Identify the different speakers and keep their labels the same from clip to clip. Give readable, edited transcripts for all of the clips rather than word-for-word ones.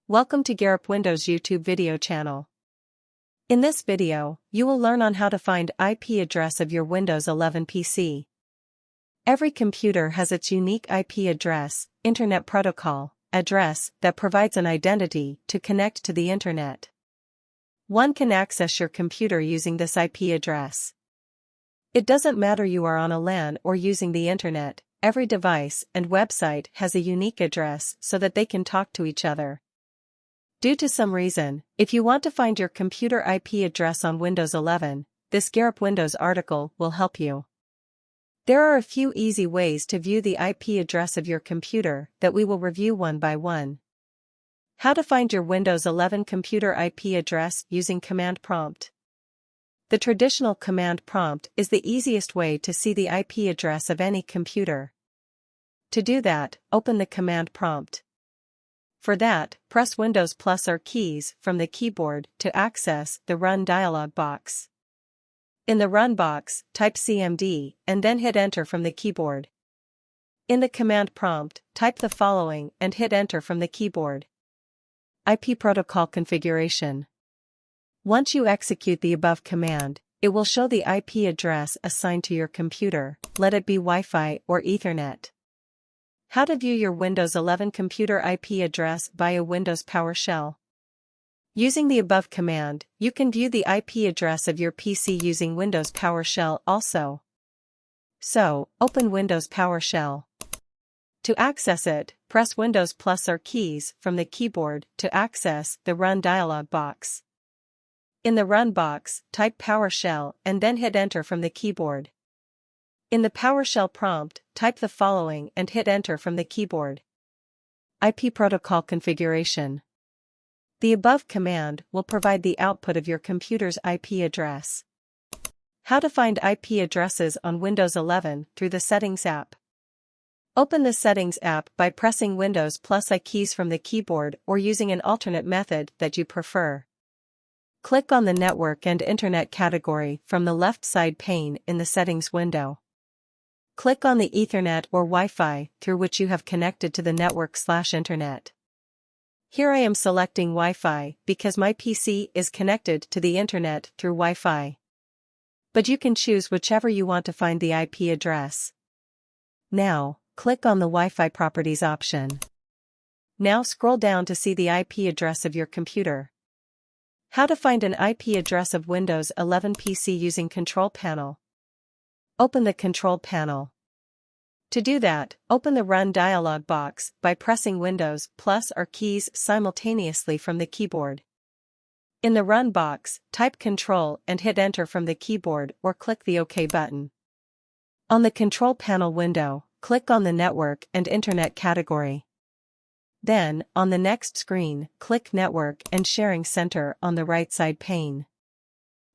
Speaker 1: Welcome to Garup Windows YouTube video channel. In this video, you will learn on how to find IP address of your Windows 11 PC. Every computer has its unique IP address, Internet Protocol, address that provides an identity to connect to the Internet. One can access your computer using this IP address. It doesn't matter you are on a LAN or using the Internet, every device and website has a unique address so that they can talk to each other. Due to some reason, if you want to find your computer IP address on Windows 11, this Garup Windows article will help you. There are a few easy ways to view the IP address of your computer that we will review one by one. How to find your Windows 11 computer IP address using command prompt. The traditional command prompt is the easiest way to see the IP address of any computer. To do that, open the command prompt. For that, press Windows plus R keys from the keyboard to access the Run dialog box. In the Run box, type CMD and then hit Enter from the keyboard. In the command prompt, type the following and hit Enter from the keyboard. IP protocol configuration. Once you execute the above command, it will show the IP address assigned to your computer, let it be Wi-Fi or Ethernet. How to view your Windows 11 computer IP address via Windows PowerShell. Using the above command, you can view the IP address of your PC using Windows PowerShell also. So, open Windows PowerShell. To access it, press Windows plus R keys from the keyboard to access the Run dialog box. In the Run box, type PowerShell and then hit Enter from the keyboard. In the PowerShell prompt, type the following and hit Enter from the keyboard. IP protocol configuration. The above command will provide the output of your computer's IP address. How to find IP addresses on Windows 11 through the Settings app. Open the Settings app by pressing Windows plus I keys from the keyboard or using an alternate method that you prefer. Click on the Network and Internet category from the left side pane in the Settings window. Click on the Ethernet or Wi-Fi through which you have connected to the network/Internet. Here I am selecting Wi-Fi because my PC is connected to the Internet through Wi-Fi. But you can choose whichever you want to find the IP address. Now, click on the Wi-Fi properties option. Now scroll down to see the IP address of your computer. How to find an IP address of Windows 11 PC using Control Panel. Open the Control Panel. To do that, open the Run dialog box by pressing Windows plus R keys simultaneously from the keyboard. In the Run box, type Control and hit Enter from the keyboard or click the OK button. On the Control Panel window, click on the Network and Internet category. Then, on the next screen, click Network and Sharing Center on the right side pane.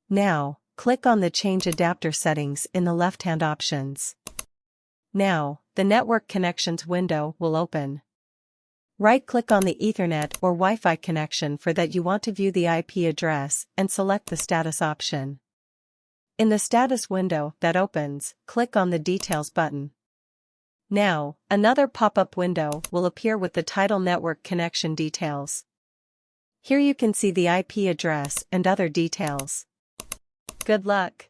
Speaker 1: Now, click on the Change Adapter Settings in the left-hand options. Now, the Network Connections window will open. Right-click on the Ethernet or Wi-Fi connection for that you want to view the IP address and select the Status option. In the Status window that opens, click on the Details button. Now, another pop-up window will appear with the title Network Connection Details. Here you can see the IP address and other details. Good luck!